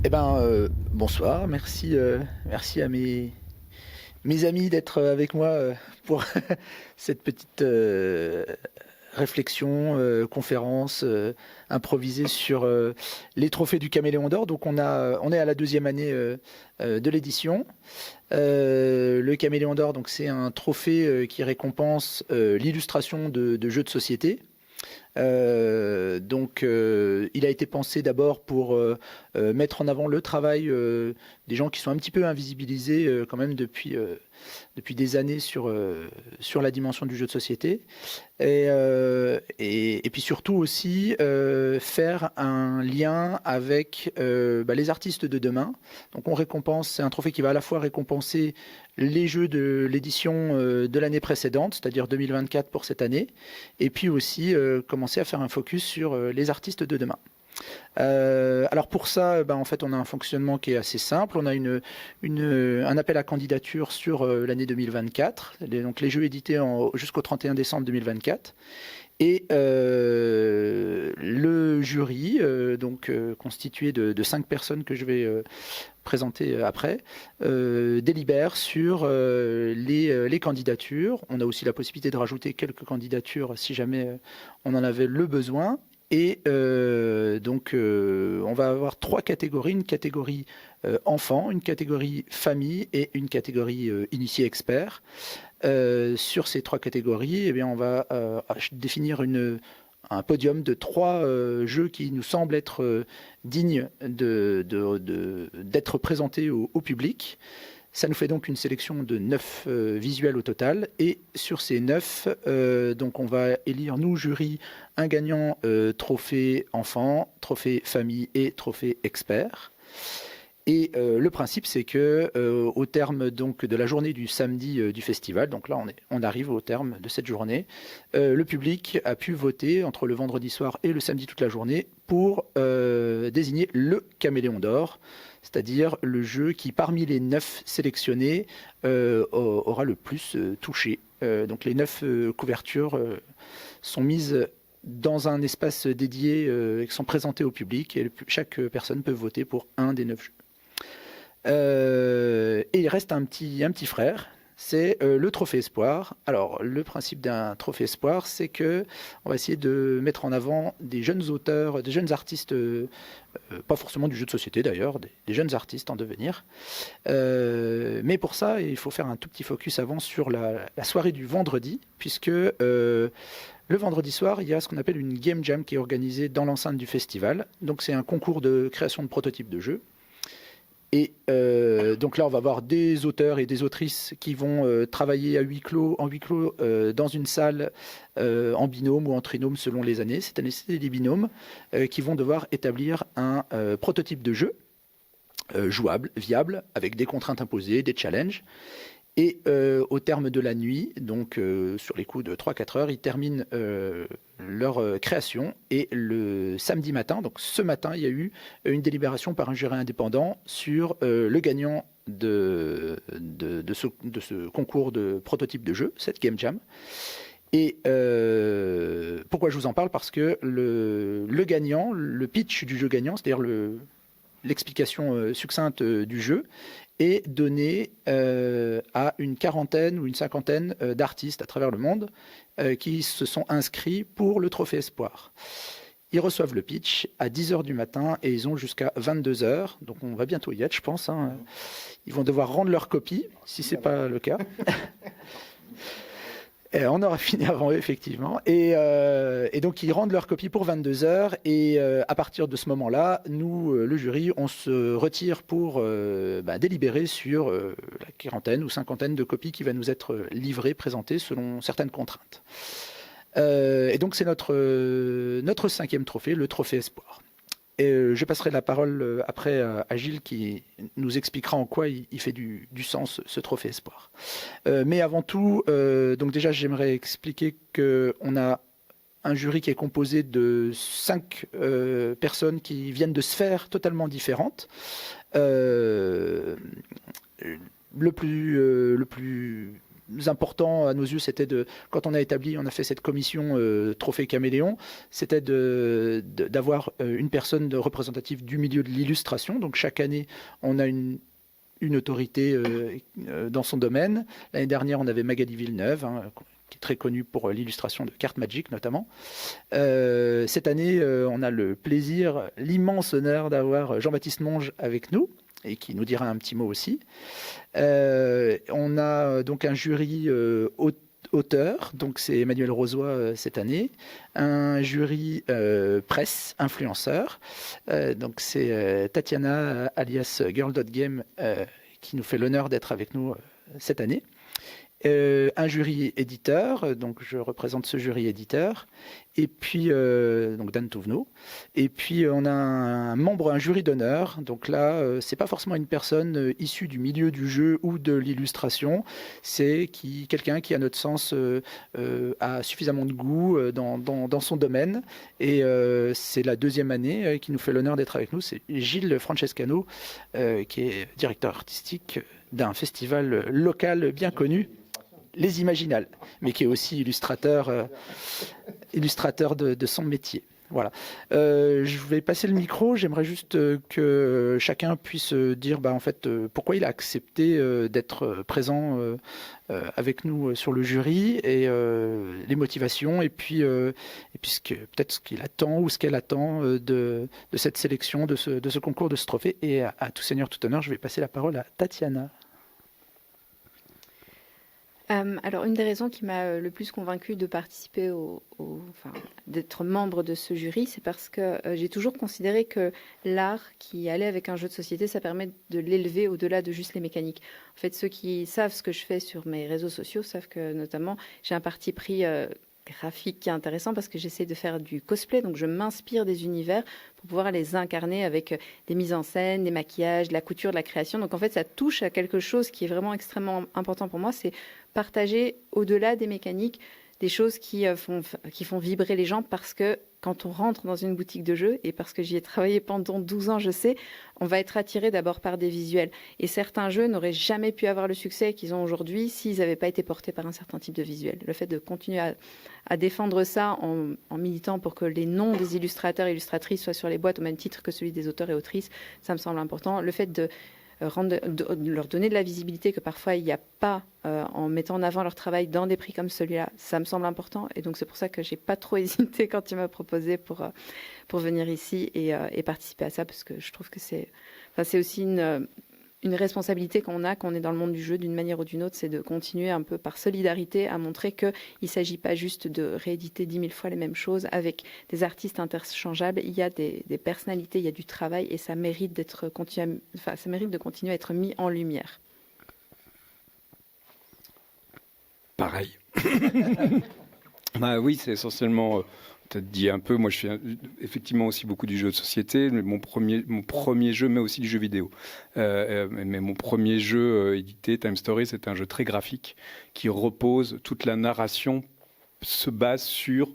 Bonsoir, merci à mes amis d'être avec moi pour cette petite réflexion, conférence improvisée sur les trophées du Caméléon d'Or. Donc on est à la deuxième année de l'édition. Le Caméléon d'Or, donc c'est un trophée qui récompense l'illustration de jeux de société. Il a été pensé d'abord pour mettre en avant le travail des gens qui sont un petit peu invisibilisés quand même depuis des années sur la dimension du jeu de société. Et puis surtout aussi faire un lien avec les artistes de demain. Donc on récompense, c'est un trophée qui va à la fois récompenser les jeux de l'édition de l'année précédente, c'est-à-dire 2024 pour cette année, et puis aussi commencer à faire un focus sur les artistes de demain. Alors pour ça, en fait, on a un fonctionnement qui est assez simple. On a un appel à candidature sur l'année 2024, donc les jeux édités jusqu'au 31 décembre 2024. Et le jury, constitué de 5 personnes que je vais présenter après, délibère sur les candidatures. On a aussi la possibilité de rajouter quelques candidatures si jamais on en avait le besoin. Et on va avoir 3 catégories, une catégorie enfant, une catégorie famille et une catégorie initié expert. Sur ces 3 catégories, on va définir un podium de 3 jeux qui nous semblent être dignes d'être présentés au public. Ça nous fait donc une sélection de 9 visuels au total. Et sur ces 9, on va élire, nous, jury, un gagnant trophée enfant, trophée famille et trophée expert. Et le principe, c'est que au terme donc de la journée du samedi du festival, donc là on arrive au terme de cette journée, le public a pu voter entre le vendredi soir et le samedi toute la journée pour désigner le Caméléon d'Or, c'est-à-dire le jeu qui, parmi les 9 sélectionnés, aura le plus touché. Donc les 9 couvertures sont mises dans un espace dédié qui sont présentées au public et chaque personne peut voter pour un des 9 jeux. Et il reste un petit frère, c'est le trophée espoir. Alors le principe d'un trophée espoir, c'est que on va essayer de mettre en avant des jeunes auteurs, des jeunes artistes, pas forcément du jeu de société d'ailleurs, des jeunes artistes en devenir. Mais pour ça, il faut faire un tout petit focus avant sur la soirée du vendredi, puisque le vendredi soir, il y a ce qu'on appelle une game jam qui est organisée dans l'enceinte du festival. Donc c'est un concours de création de prototypes de jeux. Et donc là, on va avoir des auteurs et des autrices qui vont travailler en huis clos dans une salle en binôme ou en trinôme selon les années. Cette année, c'est des binômes qui vont devoir établir un prototype de jeu jouable, viable, avec des contraintes imposées, des challenges. Et au terme de la nuit, donc sur les coups de 3-4 heures, ils terminent leur création. Et le samedi matin, donc ce matin, il y a eu une délibération par un jury indépendant sur le gagnant de ce concours de prototype de jeu, cette Game Jam. Et pourquoi je vous en parle? Parce que le gagnant, le pitch du jeu gagnant, c'est-à-dire l'explication succincte du jeu, est donné à une quarantaine ou une cinquantaine d'artistes à travers le monde qui se sont inscrits pour le Trophée Espoir. Ils reçoivent le pitch à 10h du matin et ils ont jusqu'à 22h. Donc on va bientôt y être, je pense. Ils vont devoir rendre leur copie, si ce n'est pas le cas. On aura fini avant eux, effectivement. Et donc, ils rendent leur copie pour 22h. Et à partir de ce moment-là, nous, le jury, on se retire pour délibérer sur la quarantaine ou cinquantaine de copies qui va nous être livrées, présentées selon certaines contraintes. Et donc, c'est notre 5e trophée, le Trophée Espoir. Et je passerai la parole après à Gilles qui nous expliquera en quoi il fait du sens ce trophée espoir. Mais avant tout, donc déjà j'aimerais expliquer qu'on a un jury qui est composé de 5 personnes qui viennent de sphères totalement différentes. Le plus important à nos yeux, c'était quand on a fait cette commission Trophée Caméléon, c'était d'avoir une personne représentative du milieu de l'illustration. Donc chaque année, on a une autorité dans son domaine. L'année dernière, on avait Magali Villeneuve, qui est très connue pour l'illustration de cartes Magic notamment. Cette année, on a le plaisir, l'immense honneur d'avoir Jean-Baptiste Monge avec nous, et qui nous dira un petit mot aussi. On a donc un jury auteur, donc c'est Emmanuel Rosoy cette année, un jury presse, influenceur, donc c'est Tatiana alias Girl.game qui nous fait l'honneur d'être avec nous cette année. Un jury éditeur, donc je représente ce jury éditeur, et puis donc Dan Touvenot, et puis on a un jury d'honneur. Donc là, c'est pas forcément une personne issue du milieu du jeu ou de l'illustration, c'est quelqu'un qui, à notre sens, a suffisamment de goût dans son domaine, et c'est la deuxième année qui nous fait l'honneur d'être avec nous. C'est Gilles Francescano, qui est directeur artistique d'un festival local bien connu, Les Imaginales, mais qui est aussi illustrateur de son métier. Voilà. Je vais passer le micro. J'aimerais juste que chacun puisse dire en fait, pourquoi il a accepté d'être présent avec nous sur le jury, et les motivations, et puis peut-être ce qu'il attend ou ce qu'elle attend de cette sélection, de ce concours, de ce trophée. Et à tout seigneur, tout honneur, je vais passer la parole à Tatiana. Alors, une des raisons qui m'a le plus convaincue de participer d'être membre de ce jury, c'est parce que j'ai toujours considéré que l'art qui allait avec un jeu de société, ça permet de l'élever au-delà de juste les mécaniques. En fait, ceux qui savent ce que je fais sur mes réseaux sociaux savent que, notamment, j'ai un parti pris graphique qui est intéressant parce que j'essaie de faire du cosplay, donc je m'inspire des univers pour pouvoir les incarner avec des mises en scène, des maquillages, de la couture, de la création. Donc en fait, ça touche à quelque chose qui est vraiment extrêmement important pour moi, c'est partager au-delà des mécaniques des choses qui font vibrer les gens, parce que quand on rentre dans une boutique de jeux, et parce que j'y ai travaillé pendant 12 ans, je sais, on va être attiré d'abord par des visuels. Et certains jeux n'auraient jamais pu avoir le succès qu'ils ont aujourd'hui s'ils n'avaient pas été portés par un certain type de visuel. Le fait de continuer à défendre ça en militant pour que les noms des illustrateurs et illustratrices soient sur les boîtes au même titre que celui des auteurs et autrices, ça me semble important. Le fait de leur donner de la visibilité que parfois il n'y a pas en mettant en avant leur travail dans des prix comme celui-là, ça me semble important. Et donc c'est pour ça que j'ai pas trop hésité quand tu m'as proposé pour venir ici et participer à ça, parce que je trouve que c'est aussi une responsabilité qu'on a quand on est dans le monde du jeu d'une manière ou d'une autre, c'est de continuer un peu par solidarité à montrer qu'il ne s'agit pas juste de rééditer 10 000 fois les mêmes choses avec des artistes interchangeables. Il y a des personnalités, il y a du travail, et ça mérite de continuer à être mis en lumière. Pareil. Oui, c'est essentiellement... Tu as dit un peu, moi je fais effectivement aussi beaucoup du jeu de société, mais mon premier jeu, mais aussi du jeu vidéo. Mais mon premier jeu édité, Time Story, c'est un jeu très graphique qui repose, toute la narration se base sur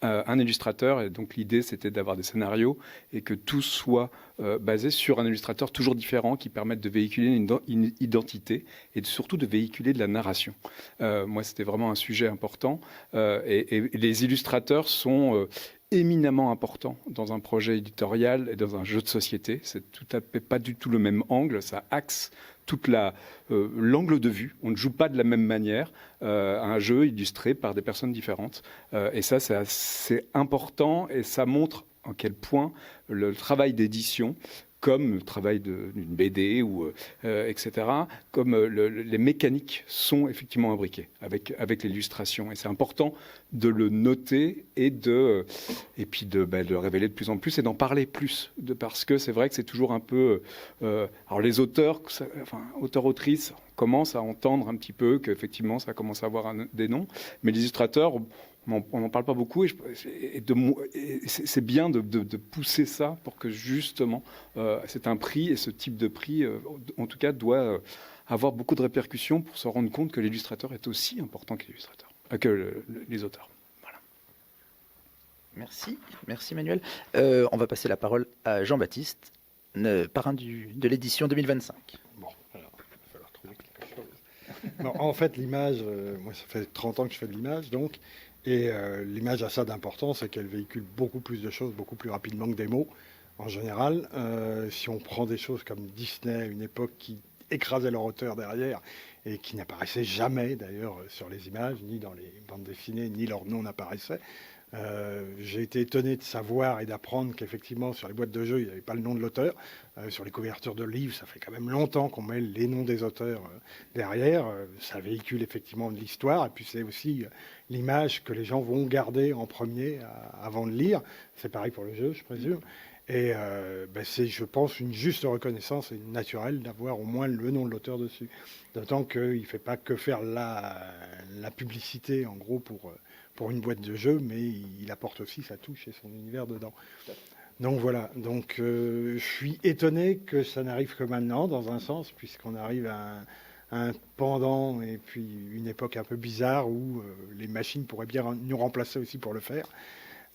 un illustrateur, et donc l'idée c'était d'avoir des scénarios et que tout soit basé sur un illustrateur toujours différent qui permette de véhiculer une identité et surtout de véhiculer de la narration. Moi c'était vraiment un sujet important et les illustrateurs sont éminemment importants dans un projet éditorial et dans un jeu de société. C'est tout à fait pas du tout le même angle, ça axe toute l'angle de vue. On ne joue pas de la même manière un jeu illustré par des personnes différentes. Et ça, c'est assez important, et ça montre à quel point le travail d'édition, comme le travail d'une BD, etc., comme les mécaniques sont effectivement imbriquées avec l'illustration. Et c'est important de le noter et puis de le révéler de plus en plus et d'en parler plus. Parce que c'est vrai que c'est toujours un peu... alors les auteurs, auteurs-autrices, commencent à entendre un petit peu qu'effectivement ça commence à avoir des noms, mais les illustrateurs... On n'en parle pas beaucoup, et c'est bien de pousser ça pour que justement c'est un prix, et ce type de prix en tout cas doit avoir beaucoup de répercussions pour se rendre compte que l'illustrateur est aussi important que les auteurs. Voilà. Merci Manuel. On va passer la parole à Jean-Baptiste, parrain de l'édition 2025. Bon, alors il va falloir trouver quelque chose. Bon, en fait, l'image, moi, ça fait 30 ans que je fais de l'image, donc, et l'image a ça d'important, c'est qu'elle véhicule beaucoup plus de choses, beaucoup plus rapidement que des mots, en général. Si on prend des choses comme Disney, une époque qui écrasait leur auteur derrière, et qui n'apparaissait jamais, d'ailleurs, sur les images, ni dans les bandes dessinées, ni leur nom n'apparaissait. J'ai été étonné de savoir et d'apprendre qu'effectivement, sur les boîtes de jeux, il n'y avait pas le nom de l'auteur. Sur les couvertures de livres, ça fait quand même longtemps qu'on met les noms des auteurs derrière. Ça véhicule effectivement de l'histoire. Et puis c'est aussi l'image que les gens vont garder en premier avant de lire. C'est pareil pour le jeu, je présume. Et c'est, je pense, une juste reconnaissance et naturelle d'avoir au moins le nom de l'auteur dessus. D'autant qu'il ne fait pas que faire la publicité, en gros, pour une boîte de jeu, mais il apporte aussi sa touche et son univers dedans. Donc voilà, donc je suis étonné que ça n'arrive que maintenant, dans un sens, puisqu'on arrive à un pendant et puis une époque un peu bizarre où les machines pourraient bien nous remplacer aussi pour le faire.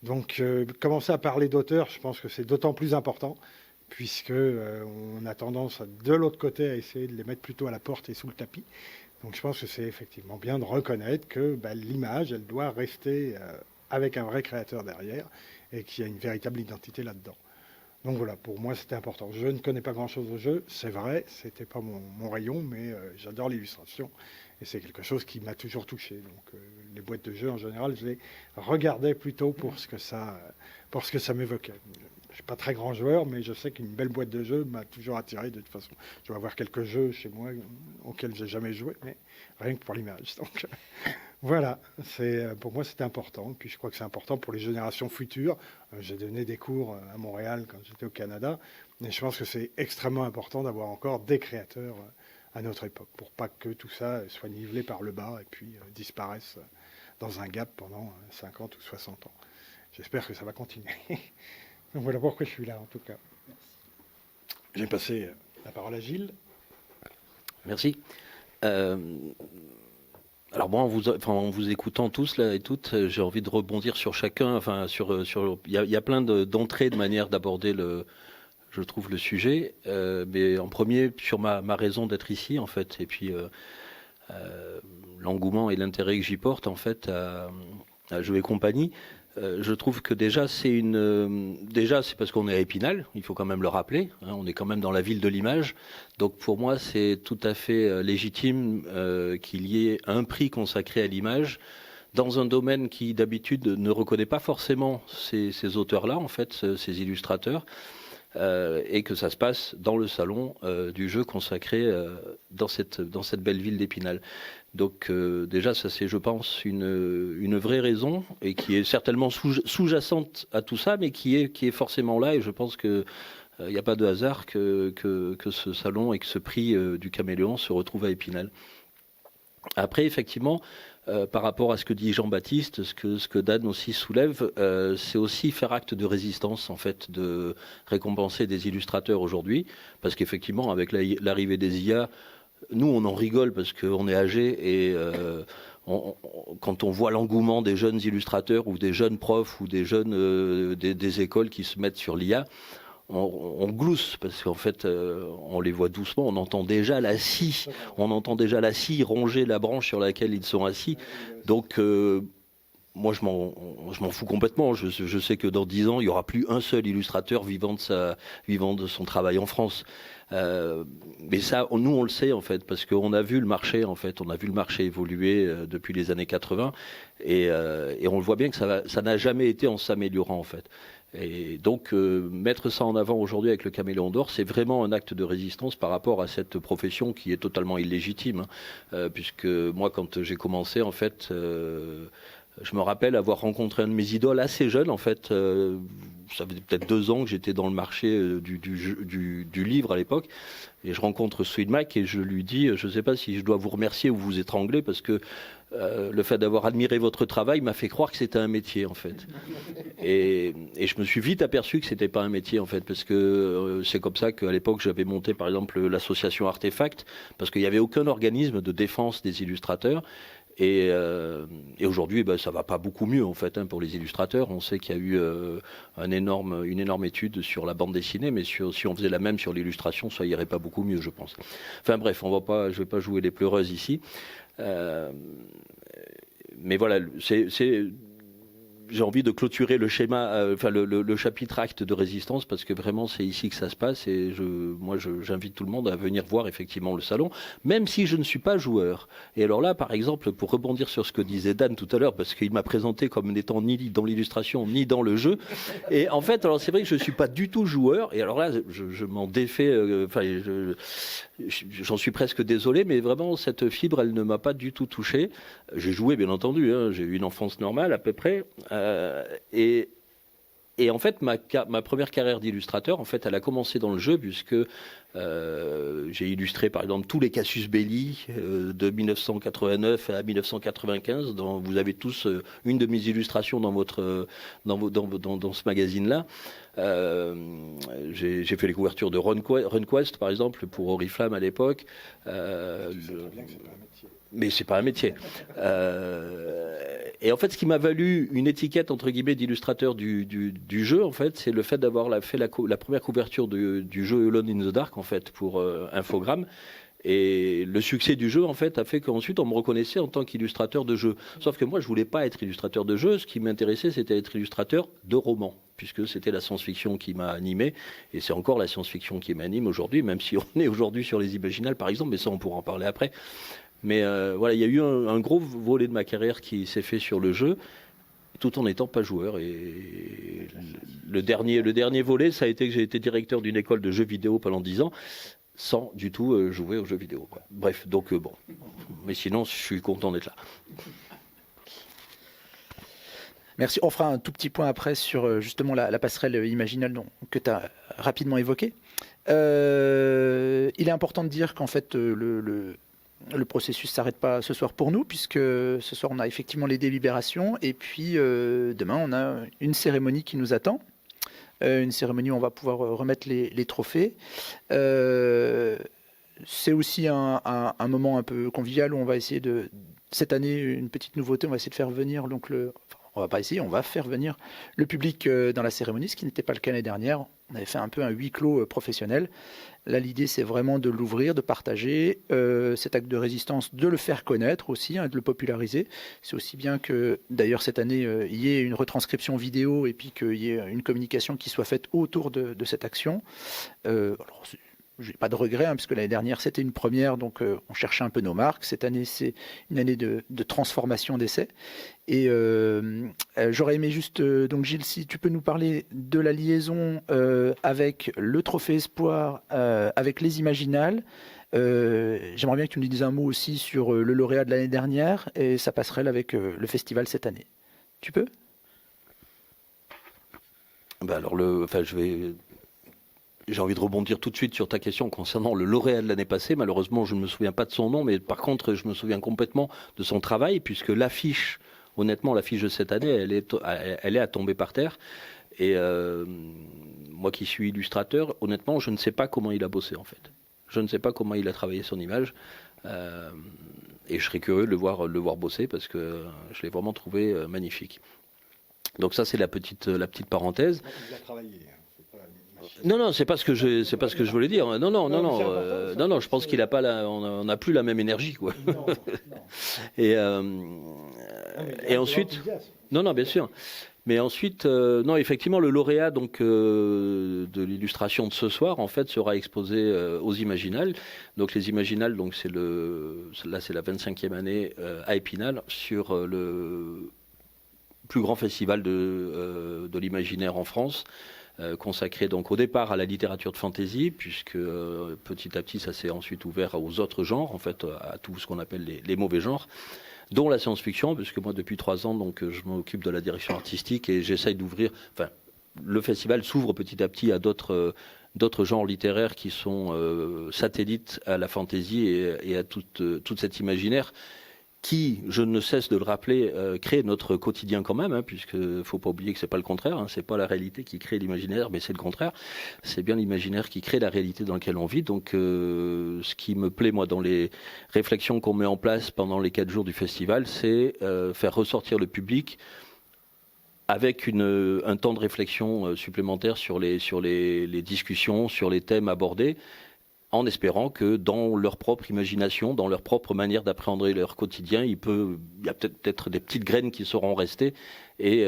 Donc commencer à parler d'auteurs, je pense que c'est d'autant plus important, puisque on a tendance de l'autre côté à essayer de les mettre plutôt à la porte et sous le tapis. Donc je pense que c'est effectivement bien de reconnaître que l'image, elle doit rester avec un vrai créateur derrière et qu'il y a une véritable identité là-dedans. Donc voilà, pour moi c'était important. Je ne connais pas grand-chose au jeu, c'est vrai, c'était pas mon rayon, mais j'adore l'illustration et c'est quelque chose qui m'a toujours touché. Donc les boîtes de jeux en général, je les regardais plutôt pour ce que ça m'évoquait. Je suis pas très grand joueur, mais je sais qu'une belle boîte de jeux m'a toujours attiré de toute façon. Je dois avoir quelques jeux chez moi auxquels j'ai jamais joué, mais rien que pour l'image. Donc voilà, pour moi c'était important. Et puis je crois que c'est important pour les générations futures. J'ai donné des cours à Montréal quand j'étais au Canada, et je pense que c'est extrêmement important d'avoir encore des créateurs à notre époque, pour pas que tout ça soit nivelé par le bas et puis disparaisse dans un gap pendant 50 ou 60 ans. J'espère que ça va continuer. Donc voilà pourquoi je suis là, en tout cas. J'ai passé la parole à Gilles. Merci. Alors moi, en vous écoutant tous là et toutes, j'ai envie de rebondir sur chacun. Enfin, il y a plein d'entrées, de manières d'aborder je trouve, le sujet. Mais en premier, sur ma raison d'être ici, en fait, et puis l'engouement et l'intérêt que j'y porte, en fait, à Jeux et compagnie. Je trouve que déjà c'est parce qu'on est à Épinal, il faut quand même le rappeler, hein, on est quand même dans la ville de l'image, donc pour moi c'est tout à fait légitime qu'il y ait un prix consacré à l'image dans un domaine qui d'habitude ne reconnaît pas forcément ces auteurs-là, en fait, ces illustrateurs, et que ça se passe dans le salon du jeu consacré dans cette belle ville d'Épinal. Donc déjà, ça c'est, je pense, une vraie raison, et qui est certainement sous-jacente à tout ça, mais qui est forcément là, et je pense que il n'y a pas de hasard que ce salon et que ce prix du Caméléon se retrouve à Épinal. Après, effectivement, par rapport à ce que dit Jean-Baptiste, ce que Dan aussi soulève, c'est aussi faire acte de résistance, en fait, de récompenser des illustrateurs aujourd'hui, parce qu'effectivement, avec l'arrivée des IA, nous, on en rigole parce qu'on est âgés et quand on voit l'engouement des jeunes illustrateurs ou des jeunes profs ou des jeunes des écoles qui se mettent sur l'IA, on glousse parce qu'en fait, on les voit doucement. On entend déjà la scie ronger la branche sur laquelle ils sont assis. Donc moi, je m'en fous complètement. Je sais que dans 10 ans, il n'y aura plus un seul illustrateur vivant de son travail en France. Mais ça, nous, on le sait, en fait, parce qu'on a vu le marché, en fait. On a vu le marché évoluer depuis les années 80. Et on le voit bien que ça n'a jamais été en s'améliorant, en fait. Et donc, mettre ça en avant aujourd'hui avec le Caméléon d'Or, c'est vraiment un acte de résistance par rapport à cette profession qui est totalement illégitime. Puisque moi, quand j'ai commencé, en fait... je me rappelle avoir rencontré un de mes idoles assez jeune, en fait. Ça faisait peut-être 2 ans que j'étais dans le marché du livre à l'époque. Et je rencontre Sweet Mac et je lui dis, je ne sais pas si je dois vous remercier ou vous étrangler, parce que le fait d'avoir admiré votre travail m'a fait croire que c'était un métier, en fait. Et je me suis vite aperçu que c'était pas un métier, en fait, parce que c'est comme ça qu'à l'époque, j'avais monté, par exemple, l'association Artefact, parce qu'il n'y avait aucun organisme de défense des illustrateurs. Et aujourd'hui, ça va pas beaucoup mieux en fait pour les illustrateurs. On sait qu'il y a eu une énorme étude sur la bande dessinée, mais si on faisait la même sur l'illustration, ça irait pas beaucoup mieux, je pense. Enfin bref, je vais pas jouer les pleureuses ici. Mais voilà, j'ai envie de clôturer le schéma, le chapitre acte de résistance, parce que vraiment c'est ici que ça se passe, et j'invite tout le monde à venir voir effectivement le salon, même si je ne suis pas joueur. Et alors là, par exemple, pour rebondir sur ce que disait Dan tout à l'heure, parce qu'il m'a présenté comme n'étant ni dans l'illustration ni dans le jeu, et en fait, alors c'est vrai que je suis pas du tout joueur, et alors là, je m'en défais, j'en suis presque désolé, mais vraiment cette fibre, elle ne m'a pas du tout touché. J'ai joué, bien entendu, j'ai eu une enfance normale à peu près. Et en fait, ma première carrière d'illustrateur, en fait, elle a commencé dans le jeu, puisque j'ai illustré, par exemple, tous les Casus Belli de 1989 à 1995. Vous avez tous une de mes illustrations dans ce magazine-là. J'ai fait les couvertures de RunQuest, par exemple, pour Oriflamme à l'époque. Mais c'est pas un métier. Et en fait, ce qui m'a valu une étiquette entre guillemets d'illustrateur du jeu, en fait, c'est le fait d'avoir fait la première couverture du jeu Alone in the Dark, en fait, pour Infogrames. Et le succès du jeu, en fait, a fait qu'ensuite on me reconnaissait en tant qu'illustrateur de jeu. Sauf que moi, je voulais pas être illustrateur de jeu. Ce qui m'intéressait, c'était être illustrateur de romans, puisque c'était la science-fiction qui m'a animé, et c'est encore la science-fiction qui m'anime aujourd'hui, même si on est aujourd'hui sur les Imaginales, par exemple, mais ça, on pourra en parler après. Mais voilà, il y a eu un gros volet de ma carrière qui s'est fait sur le jeu, tout en n'étant pas joueur. Et le dernier volet, ça a été que j'ai été directeur d'une école de jeux vidéo pendant 10 ans, sans du tout jouer aux jeux vidéo, quoi. Bref, donc bon. Mais sinon, je suis content d'être là. Merci. On fera un tout petit point après sur justement la passerelle Imaginale que tu as rapidement évoquée. Il est important de dire qu'en fait, le processus ne s'arrête pas ce soir pour nous, puisque ce soir, on a effectivement les délibérations. Et puis, demain, on a une cérémonie qui nous attend. Une cérémonie où on va pouvoir remettre les trophées. C'est aussi un moment un peu convivial où on va essayer cette année, une petite nouveauté, on va essayer de faire venir on va faire venir le public dans la cérémonie, ce qui n'était pas le cas l'année dernière. On avait fait un peu un huis clos professionnel. Là, l'idée, c'est vraiment de l'ouvrir, de partager cet acte de résistance, de le faire connaître aussi, de le populariser. C'est aussi bien que, d'ailleurs, cette année, il y ait une retranscription vidéo et puis qu'il y ait une communication qui soit faite autour de cette action. Alors, je n'ai pas de regret, puisque l'année dernière, c'était une première, donc on cherchait un peu nos marques. Cette année, c'est une année de transformation d'essai. Et j'aurais aimé juste, donc Gilles, si tu peux nous parler de la liaison avec le Trophée Espoir, avec les Imaginales. J'aimerais bien que tu nous dises un mot aussi sur le lauréat de l'année dernière et sa passerelle avec le festival cette année. Tu peux ? Alors, j'ai envie de rebondir tout de suite sur ta question concernant le lauréat de l'année passée. Malheureusement, je ne me souviens pas de son nom, mais par contre, je me souviens complètement de son travail, puisque l'affiche, honnêtement, l'affiche de cette année, elle est à tomber par terre. Et moi qui suis illustrateur, honnêtement, je ne sais pas comment il a bossé, en fait. Je ne sais pas comment il a travaillé son image. Et je serais curieux de le voir bosser, parce que je l'ai vraiment trouvé magnifique. Donc ça, c'est la petite parenthèse. Il a travaillé. Non, c'est pas ce que je voulais dire. Non, je pense qu'il a pas on n'a plus la même énergie, quoi. Non. Et ensuite, non, bien sûr. Mais ensuite, non, effectivement, le lauréat donc de l'illustration de ce soir, en fait, sera exposé aux Imaginales. Donc les Imaginales, donc c'est la 25e année à Épinal, sur le plus grand festival de l'imaginaire en France. Consacré donc au départ à la littérature de fantasy, puisque petit à petit ça s'est ensuite ouvert aux autres genres, en fait à tout ce qu'on appelle les mauvais genres, dont la science-fiction, puisque moi depuis 3 ans donc je m'occupe de la direction artistique et j'essaye d'ouvrir. Enfin, le festival s'ouvre petit à petit à d'autres genres littéraires qui sont satellites à la fantasy et à toute cet imaginaire qui, je ne cesse de le rappeler, crée notre quotidien quand même, puisque faut pas oublier que c'est pas le contraire, c'est pas la réalité qui crée l'imaginaire, mais c'est le contraire. C'est bien l'imaginaire qui crée la réalité dans laquelle on vit. Donc, ce qui me plaît, moi, dans les réflexions qu'on met en place pendant les 4 jours du festival, c'est faire ressortir le public avec un temps de réflexion supplémentaire sur les discussions, sur les thèmes abordés, en espérant que dans leur propre imagination, dans leur propre manière d'appréhender leur quotidien, il y a peut-être des petites graines qui seront restées et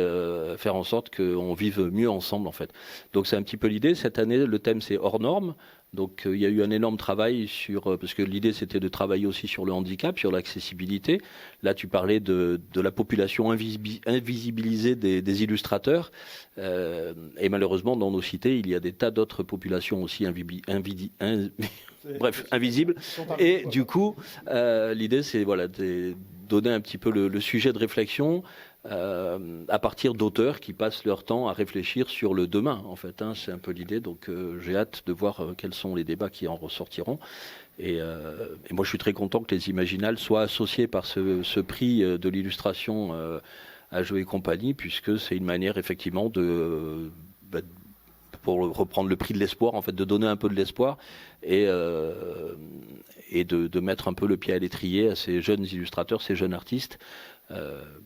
faire en sorte qu'on vive mieux ensemble, en fait. Donc c'est un petit peu l'idée. Cette année, le thème, c'est hors norme. Donc il y a eu un énorme travail parce que l'idée, c'était de travailler aussi sur le handicap, sur l'accessibilité. Là, tu parlais de la population invisibilisée des illustrateurs. Et malheureusement, dans nos cités, il y a des tas d'autres populations aussi invisibles. Et du coup, l'idée, c'est de donner un petit peu le sujet de réflexion à partir d'auteurs qui passent leur temps à réfléchir sur le demain, en fait. C'est un peu l'idée. Donc, j'ai hâte de voir quels sont les débats qui en ressortiront. Et moi, je suis très content que les Imaginales soient associés par ce prix de l'illustration à Jeux et compagnie, puisque c'est une manière, effectivement, pour reprendre le prix de l'espoir, en fait, de donner un peu de l'espoir et de mettre un peu le pied à l'étrier à ces jeunes illustrateurs, ces jeunes artistes,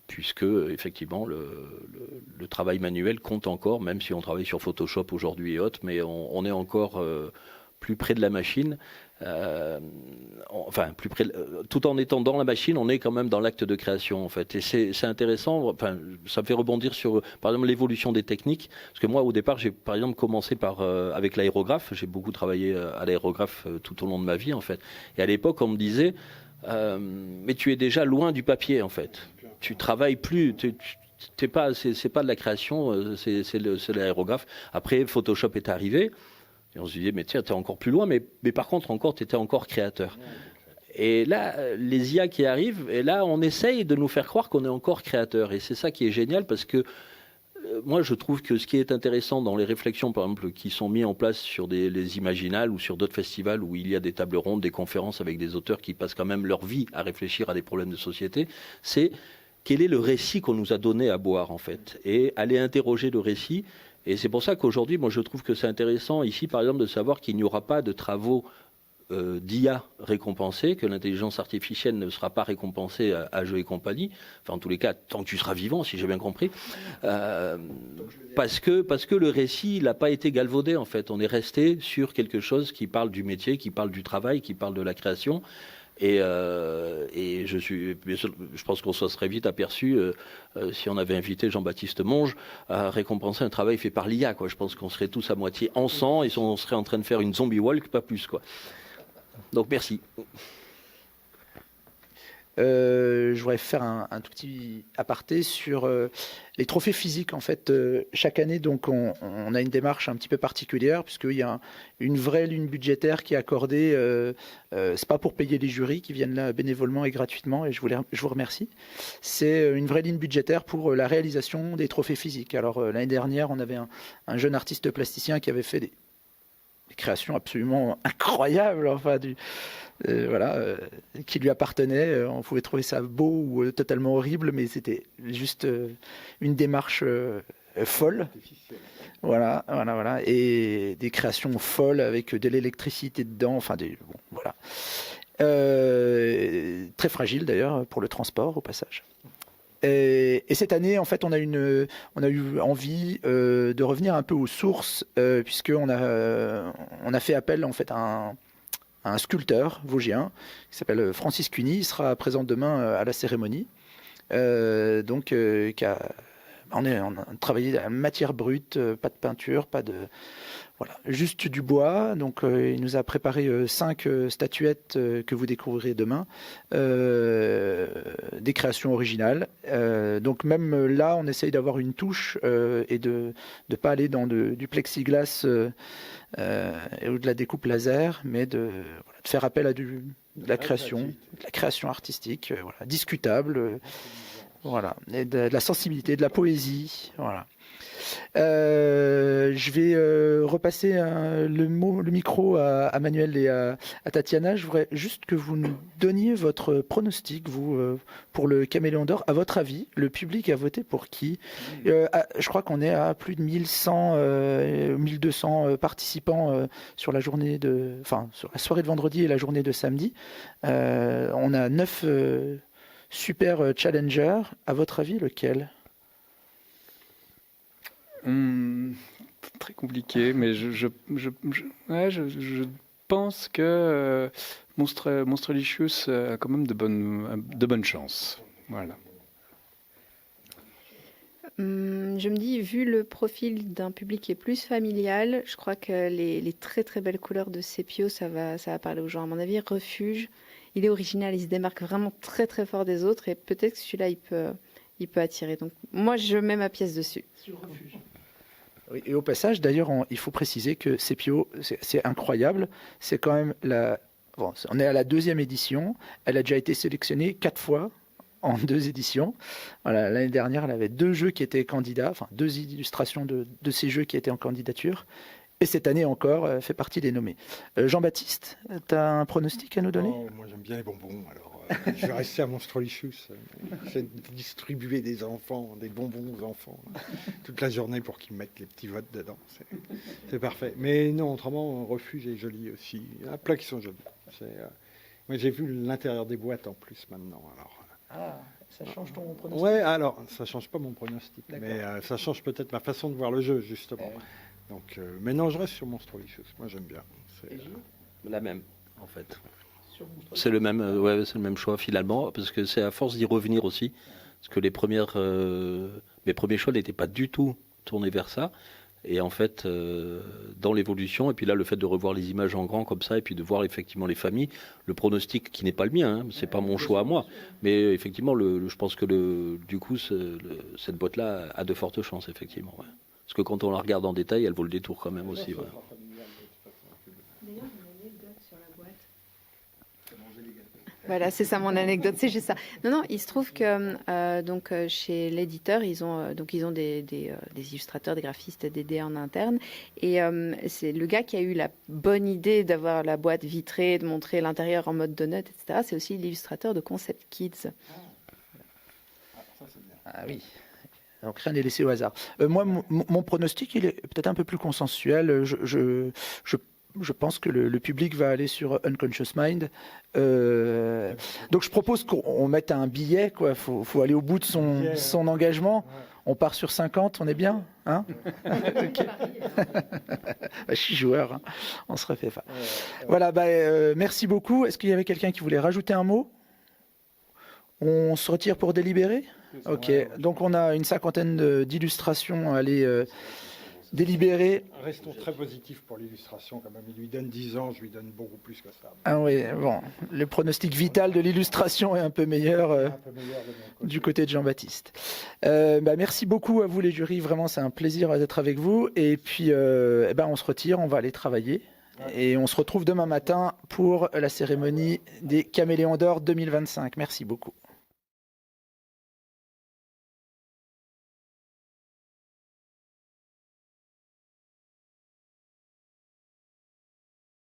puisque effectivement le travail manuel compte encore, même si on travaille sur Photoshop aujourd'hui et autres, mais on est encore plus près de la machine. Plus près, tout en étant dans la machine, on est quand même dans l'acte de création, en fait. Et c'est intéressant. Enfin, ça me fait rebondir sur, par exemple, l'évolution des techniques. Parce que moi, au départ, j'ai par exemple commencé avec l'aérographe. J'ai beaucoup travaillé à l'aérographe tout au long de ma vie, en fait. Et à l'époque, on me disait, mais tu es déjà loin du papier, en fait. Tu travailles plus. C'est pas de la création, c'est l'aérographe. Après, Photoshop est arrivé. Et on se disait, mais tiens, t'es encore plus loin, mais par contre, t'étais encore créateur. Et là, les IA qui arrivent, et là, on essaye de nous faire croire qu'on est encore créateur. Et c'est ça qui est génial, parce que moi, je trouve que ce qui est intéressant dans les réflexions, par exemple, qui sont mises en place sur les Imaginales ou sur d'autres festivals où il y a des tables rondes, des conférences avec des auteurs qui passent quand même leur vie à réfléchir à des problèmes de société, c'est quel est le récit qu'on nous a donné à boire, en fait. Et aller interroger le récit. Et c'est pour ça qu'aujourd'hui, moi, je trouve que c'est intéressant ici, par exemple, de savoir qu'il n'y aura pas de travaux d'IA récompensés, que l'intelligence artificielle ne sera pas récompensée à Jeux et compagnie. Enfin, en tous les cas, tant que tu seras vivant, si j'ai bien compris. Parce que le récit, il n'a pas été galvaudé, en fait. On est resté sur quelque chose qui parle du métier, qui parle du travail, qui parle de la création. Et je pense qu'on se serait vite aperçu, si on avait invité Jean-Baptiste Monge, à récompenser un travail fait par l'IA, quoi. Je pense qu'on serait tous à moitié en sang et on serait en train de faire une zombie walk, pas plus, quoi. Donc merci. Je voudrais faire un tout petit aparté sur les trophées physiques. En fait, chaque année, donc, on a une démarche un petit peu particulière, puisqu'il y a une vraie ligne budgétaire qui est accordée. C'est pas pour payer les jurys qui viennent là bénévolement et gratuitement, et je vous remercie. C'est une vraie ligne budgétaire pour la réalisation des trophées physiques. Alors, l'année dernière, on avait un jeune artiste plasticien qui avait fait des créations absolument incroyables, enfin, qui lui appartenait. On pouvait trouver ça beau ou totalement horrible, mais c'était juste une démarche folle. Voilà. Et des créations folles avec de l'électricité dedans. Enfin, voilà. Très fragile d'ailleurs pour le transport au passage. Et cette année, en fait, on a eu envie de revenir un peu aux sources, puisqu'on a fait appel en fait à un sculpteur vosgien qui s'appelle Francis Cuny. Il sera présent demain à la cérémonie. On a travaillé à matière brute, pas de peinture, juste du bois. Donc il nous a préparé 5 statuettes que vous découvrirez demain, des créations originales. Donc même là, on essaye d'avoir une touche et de ne pas aller dans du plexiglas ou de la découpe laser, mais de faire appel à de la création artistique, discutable. Voilà, et de la sensibilité, de la poésie, voilà. Je vais repasser le micro à Manuel et à Tatiana. Je voudrais juste que vous nous donniez votre pronostic, vous, pour le Caméléon d'Or. À votre avis, le public a voté pour qui? Je crois qu'on est à plus de 1100, 1200 participants sur la journée sur la soirée de vendredi et la journée de samedi. On a 9 super challengers. À votre avis, lequel? Très compliqué, mais je pense que Monstrelicious a quand même de bonnes chances. Voilà. Je me dis, vu le profil d'un public qui est plus familial, je crois que les très très belles couleurs de Sepio, ça va parler aux gens. À mon avis, Refuge, il est original, il se démarque vraiment très très fort des autres et peut-être que celui-là, il peut attirer. Donc moi, je mets ma pièce dessus. Sur Refuge. Oui, et au passage, d'ailleurs, il faut préciser que Sepio, c'est incroyable. C'est quand même on est à la 2e édition. Elle a déjà été sélectionnée 4 fois en 2 éditions. Voilà, l'année dernière, elle avait 2 jeux qui étaient candidats, enfin 2 illustrations de ces jeux qui étaient en candidature. Et cette année encore, elle fait partie des nommés. Jean-Baptiste, tu as un pronostic à nous donner? Moi, j'aime bien les bonbons. Alors, je vais rester à Monstrolicious. J'essaie de distribuer des bonbons aux enfants toute la journée pour qu'ils mettent les petits votes dedans. C'est parfait. Mais non, autrement, Refuge est joli aussi. Il y en a plein qui sont jolis. Moi, j'ai vu l'intérieur des boîtes en plus maintenant. Alors, ça change ton pronostic? Ouais, alors, ça change pas mon pronostic. Mais ça change peut-être ma façon de voir le jeu, justement. Donc, mais non, je reste sur Monstrolicious. Moi, j'aime bien. La même, en fait. C'est le même choix finalement, parce que c'est à force d'y revenir aussi, parce que mes premiers choix n'étaient pas du tout tournés vers ça, et en fait, dans l'évolution, et puis là, le fait de revoir les images en grand comme ça, et puis de voir effectivement les familles, le pronostic qui n'est pas le mien, c'est pas mon choix à moi, mais effectivement, je pense que du coup, cette boîte-là a de fortes chances, effectivement. Ouais. Parce que quand on la regarde en détail, elle vaut le détour quand même aussi. Ouais. Voilà, c'est ça mon anecdote, c'est juste ça. Non, il se trouve que chez l'éditeur, ils ont des illustrateurs, des graphistes, des DA en interne, et c'est le gars qui a eu la bonne idée d'avoir la boîte vitrée, de montrer l'intérieur en mode donut, etc. C'est aussi l'illustrateur de Concept Kids. Ah oui. Donc rien n'est laissé au hasard. Moi, mon pronostic, il est peut-être un peu plus consensuel. Je pense que le public va aller sur Unconscious Mind. Donc je propose qu'on mette un billet, quoi. Faut aller au bout de son engagement. On part sur 50, on est bien, hein? Okay. Je suis joueur, hein. On se refait pas. Voilà, merci beaucoup. Est-ce qu'il y avait quelqu'un qui voulait rajouter un mot? On se retire pour délibérer? Ok, donc on a une 50aine d'illustrations à aller délibérer. Restons très positifs pour l'illustration quand même. Il lui donne 10 ans, je lui donne beaucoup plus que ça. Ah oui, bon, le pronostic vital de l'illustration est un peu meilleur, du côté de Jean-Baptiste. Merci beaucoup à vous les jurys, vraiment c'est un plaisir d'être avec vous. Et puis on se retire, on va aller travailler. Et on se retrouve demain matin pour la cérémonie des Caméléons d'Or 2025. Merci beaucoup.